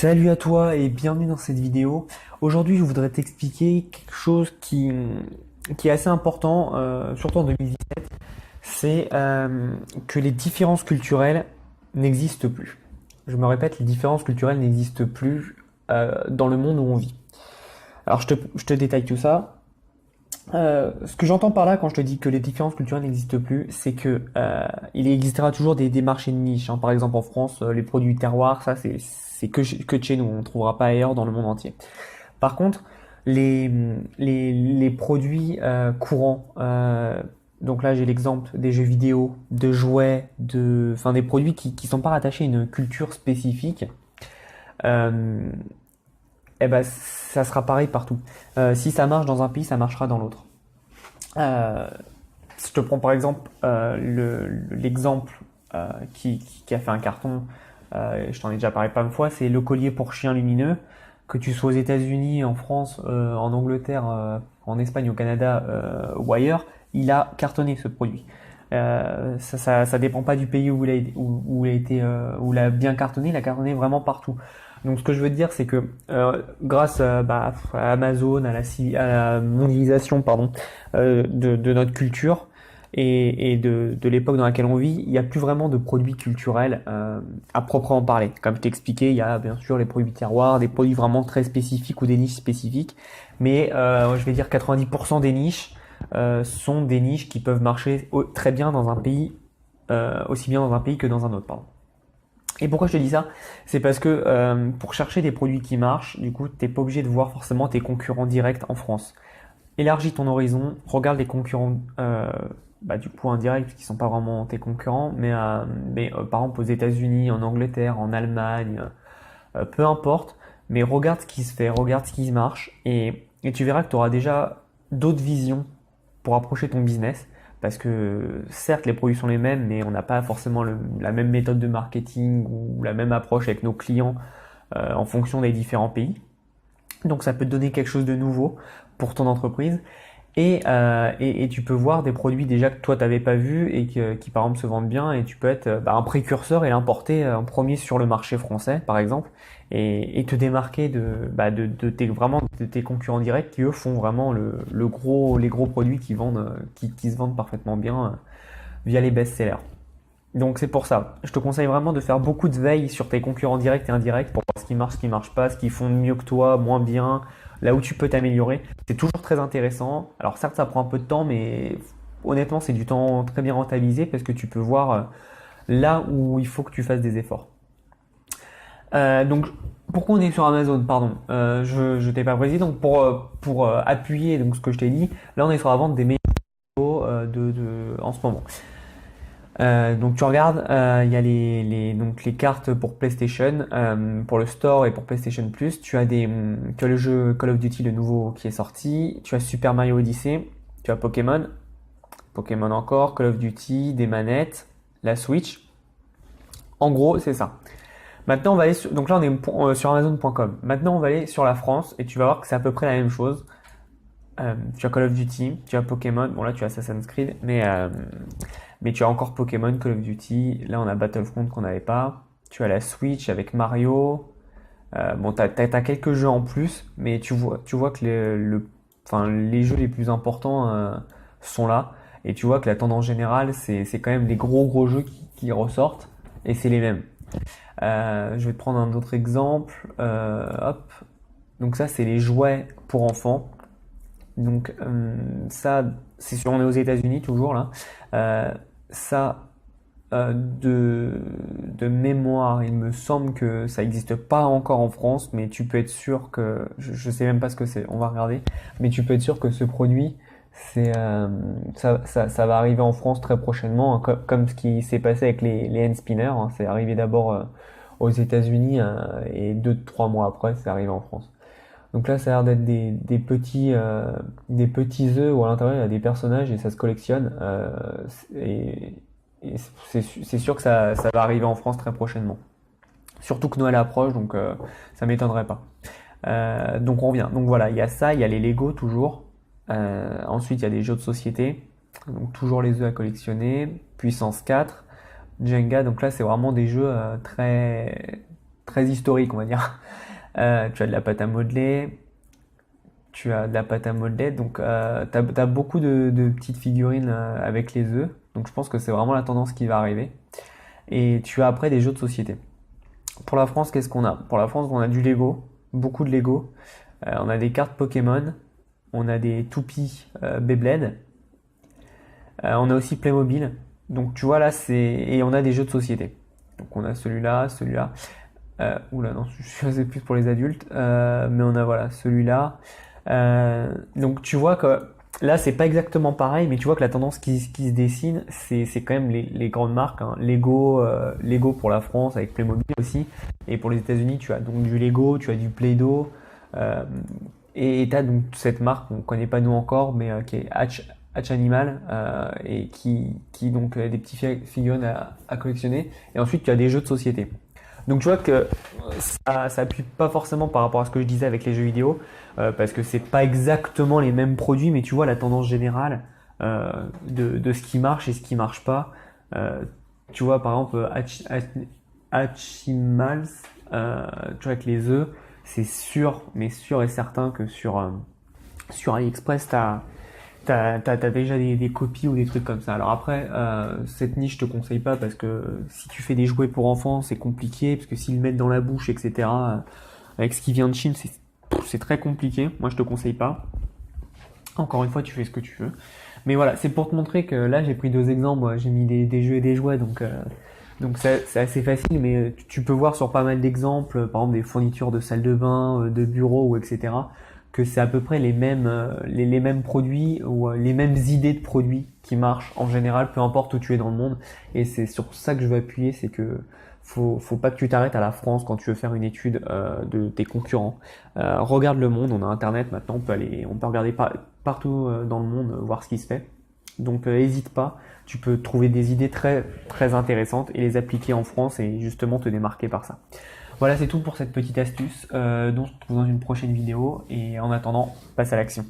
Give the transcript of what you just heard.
Salut à toi et bienvenue dans cette vidéo. Aujourd'hui, je voudrais t'expliquer quelque chose qui est assez important, surtout en 2017, c'est que les différences culturelles n'existent plus. Je me répète, les différences culturelles n'existent plus dans le monde où on vit. Alors, je te détaille tout ça. Ce que j'entends par là quand je te dis que les différences culturelles n'existent plus, c'est que il existera toujours des marchés de niche, hein. Par exemple, en France, les produits terroirs, ça c'est que de chez nous, on ne trouvera pas ailleurs dans le monde entier. Par contre, les, les produits courants, donc là j'ai l'exemple des jeux vidéo, de jouets, enfin des produits qui sont pas rattachés à une culture spécifique, euh, eh ben ça sera pareil partout. Si ça marche dans un pays, ça marchera dans l'autre. Euh, je te prends par exemple l'exemple qui a fait un carton, je t'en ai déjà parlé plein de fois, c'est le collier pour chien lumineux. Que tu sois aux États-Unis, en France, en Angleterre, en Espagne, au Canada ou ailleurs, il a cartonné ce produit. Ça dépend pas du pays où il a bien cartonné, il a cartonné vraiment partout. Donc ce que je veux dire, c'est que grâce à Amazon, à la mondialisation, pardon, de notre culture et de l'époque dans laquelle on vit, il n'y a plus vraiment de produits culturels à proprement parler. Comme je t'ai expliqué, il y a bien sûr les produits terroirs, des produits vraiment très spécifiques ou des niches spécifiques, mais je vais dire 90% des niches sont des niches qui peuvent marcher très bien dans un pays, aussi bien dans un pays que dans un autre, pardon. Et pourquoi je te dis ça? C'est parce que pour chercher des produits qui marchent, du coup, t'es pas obligé de voir forcément tes concurrents directs en France. Élargis ton horizon, regarde les concurrents du coup indirects, parce qu'ils sont pas vraiment tes concurrents, mais par exemple aux États-Unis, en Angleterre, en Allemagne, peu importe, mais regarde ce qui se fait, regarde ce qui marche, et tu verras que tu auras déjà d'autres visions pour approcher ton business. Parce que certes, les produits sont les mêmes, mais on n'a pas forcément la même méthode de marketing ou la même approche avec nos clients en fonction des différents pays. Donc ça peut te donner quelque chose de nouveau pour ton entreprise. Et tu peux voir des produits déjà que toi t'avais pas vu qui par exemple se vendent bien, et tu peux être un précurseur et l'importer en premier sur le marché français par exemple, et te démarquer vraiment de tes concurrents directs qui eux font vraiment les gros produits qui se vendent parfaitement bien via les best-sellers. Donc c'est pour ça, je te conseille vraiment de faire beaucoup de veille sur tes concurrents directs et indirects pour voir ce qui marche pas, ce qu'ils font mieux que toi, moins bien, là où tu peux t'améliorer. C'est toujours très intéressant. Alors certes, ça prend un peu de temps, mais honnêtement, c'est du temps très bien rentabilisé parce que tu peux voir là où il faut que tu fasses des efforts. Donc pourquoi on est sur Amazon, pardon, je t'ai pas précisé. Donc pour appuyer donc ce que je t'ai dit, là on est sur la vente des meilleurs en ce moment. Donc tu regardes, il y a donc les cartes pour PlayStation, pour le store et pour PlayStation Plus. Tu as le jeu Call of Duty, le nouveau qui est sorti. Tu as Super Mario Odyssey. Tu as Pokémon, Pokémon encore, Call of Duty, des manettes, la Switch. En gros, c'est ça. Maintenant, on va aller donc là, on est sur Amazon.com. Maintenant, on va aller sur la France et tu vas voir que c'est à peu près la même chose. Tu as Call of Duty, tu as Pokémon. Bon, là, tu as Assassin's Creed, mais tu as encore Pokémon, Call of Duty. Là, on a Battlefront qu'on n'avait pas. Tu as la Switch avec Mario. Bon, t'as quelques jeux en plus, mais tu vois que enfin, les jeux les plus importants sont là. Et tu vois que la tendance générale, c'est quand même les gros jeux qui ressortent. Et c'est les mêmes. Je vais te prendre un autre exemple. Hop. Donc ça, c'est les jouets pour enfants. Donc ça, c'est sûr, on est aux États-Unis toujours là. Ça, de mémoire, il me semble que ça n'existe pas encore en France, mais tu peux être sûr que, je sais même pas ce que c'est, on va regarder, mais tu peux être sûr que ce produit, ça va arriver en France très prochainement, hein, comme ce qui s'est passé avec les hand spinners, hein. C'est arrivé d'abord aux États-Unis et 2-3 mois après, c'est arrivé en France. Donc là, ça a l'air d'être des petits œufs où à l'intérieur il y a des personnages et ça se collectionne. Et c'est sûr que ça va arriver en France très prochainement. Surtout que Noël approche, donc ça m'étonnerait pas. Donc on revient. Donc voilà, il y a ça, il y a les Lego toujours. Ensuite, il y a des jeux de société. Donc toujours les œufs à collectionner. Puissance 4, Jenga. Donc là, c'est vraiment des jeux très historique, on va dire. Tu as de la pâte à modeler, donc t'as beaucoup de petites figurines avec les œufs. Donc je pense que c'est vraiment la tendance qui va arriver. Et tu as après des jeux de société. Pour la France, qu'est-ce qu'on a? Pour la France, on a du Lego, beaucoup de Lego. On a des cartes Pokémon, on a des toupies Beyblade, on a aussi Playmobil. Donc tu vois là, et on a des jeux de société. Donc on a celui-là, celui-là. Oula non, je sais plus pour les adultes, mais on a voilà celui-là. Donc tu vois que là c'est pas exactement pareil, mais tu vois que la tendance qui se dessine, c'est quand même les grandes marques, hein. Lego pour la France avec Playmobil aussi, et pour les États-Unis tu as donc du Lego, tu as du Play-Doh, euh, et tu as donc cette marque qu'on connaît pas nous encore, mais qui est Hatch Animal, et qui donc des petits figurines à collectionner. Et ensuite tu as des jeux de société. Donc tu vois que ça appuie pas forcément par rapport à ce que je disais avec les jeux vidéo, parce que c'est pas exactement les mêmes produits, mais tu vois la tendance générale de ce qui marche et ce qui marche pas. Euh, Tu vois par exemple Hatchimals, tu vois avec les œufs, c'est sûr, mais sûr et certain que sur AliExpress t'as déjà des copies ou des trucs comme ça. Alors après, cette niche, je te conseille pas parce que si tu fais des jouets pour enfants, c'est compliqué, parce que s'ils le mettent dans la bouche, etc., avec ce qui vient de Chine, c'est très compliqué. Moi, je te conseille pas. Encore une fois, tu fais ce que tu veux. Mais voilà, c'est pour te montrer que là, j'ai pris deux exemples. Moi, j'ai mis des jeux et des jouets, donc c'est assez facile. Mais tu peux voir sur pas mal d'exemples, par exemple des fournitures de salle de bain, de bureaux, ou etc., que c'est à peu près les mêmes produits ou les mêmes idées de produits qui marchent en général, peu importe où tu es dans le monde. Et c'est sur ça que je veux appuyer, c'est que faut pas que tu t'arrêtes à la France quand tu veux faire une étude de tes concurrents. Regarde le monde, on a Internet maintenant, on peut regarder partout dans le monde, voir ce qui se fait. Donc hésite pas, tu peux trouver des idées très très intéressantes et les appliquer en France et justement te démarquer par ça. Voilà, c'est tout pour cette petite astuce. Donc, on se retrouve dans une prochaine vidéo et en attendant, passe à l'action.